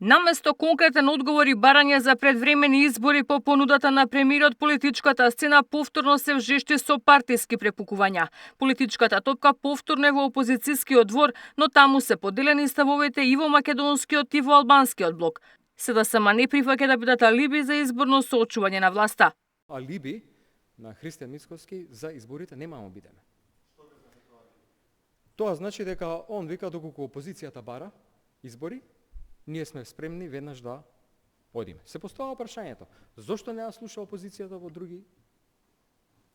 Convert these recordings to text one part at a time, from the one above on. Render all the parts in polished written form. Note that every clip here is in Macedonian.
Наместо конкретен одговор и барање за предвремени избори по понудата на премиерот, политичката сцена повторно се вжешти со партиски препукувања. Политичката топка повторно е во опозицијскиот двор, но таму се поделени ставовите и во македонскиот и во албанскиот блок. СДСМ не прифаќа да бидат алиби за изборно соочување на власта. Алиби на Христијан Мицкоски за изборите немамо бидеме. Тоа значи дека он вика доколку опозицијата бара избори, ние сме спремни веднаш да одиме. Се поставува прашањето, зошто не ја слуша опозицијата во други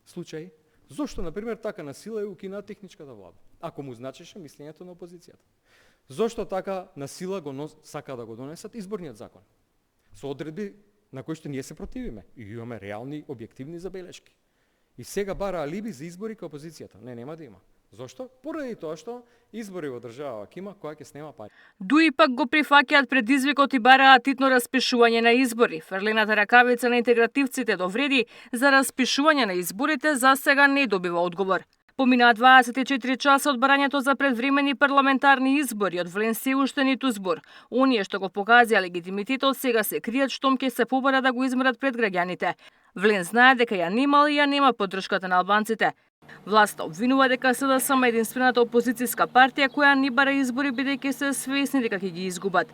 случаи? Зошто, например, така на сила е укина техничката влада, ако му значеше мислењето на опозицијата? Зошто така на сила сака да го донесат изборниот закон? Со одредби на кои што ние се противиме и имаме реални, објективни забелешки. И сега бара алиби за избори кај опозицијата. Не, нема да има. Зошто? Поради тоа што избори во држава има која ќе снема пари. Дуи пак го прифаќаат предизвикот и бараат титно распишување на избори. Фрлената ракавица на интегративците довреди за распишување на изборите за сега не добива одговор. Поминаа 24 часа од барањето за предвремени парламентарни избори, од Влен се уште ниту збор. Оние што го покажаа легитимитетот сега се кријат штом ќе се побара да го измерат пред граѓаните. Влен знае дека ја немал и ја нема поддршката на албанците. Власта обвинува дека СДСМ е единствената опозицијска партија која не бара избори бидејќи се свесни дека ќе ги изгубат.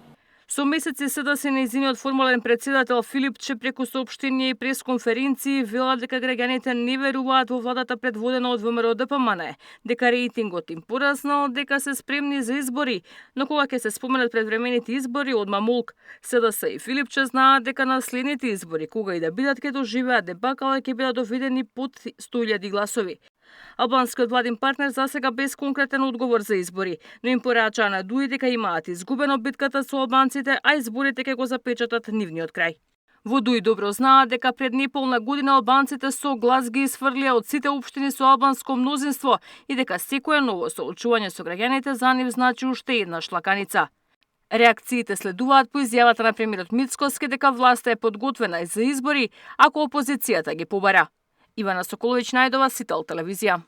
Со месеци СДСМ нејзиниот формален председател Филипче преку соопштенија и пресконференции вела дека граѓаните не веруваат во владата предводена од ВМРО ДПМН, дека рейтингот им пораснал, дека се спремни за избори, но кога ќе се споменат предвремените избори одма молк. СДС и Филипче знаат дека на следните избори, кога и да бидат, ќе доживеат дебакал и ќе бидат доведени под 100.000 гласови. Албанскиот владин партнер засега без конкретен одговор за избори, но им порачаа на Дуи дека имаат изгубено битката со албанците, а изборите ќе го запечатат нивниот крај. Во Дуи добро знаат дека пред неполна година албанците со глас ги изфрлија од сите општини со албанско мнозинство и дека секое ново соочување со граѓаните за нив значи уште една шлаканица. Реакциите следуваат по изјавата на премиерот Мицкоски дека власта е подготвена за избори ако опозицијата ги побара. Ивана Соколовиќ, Најдова, Сител телевизија.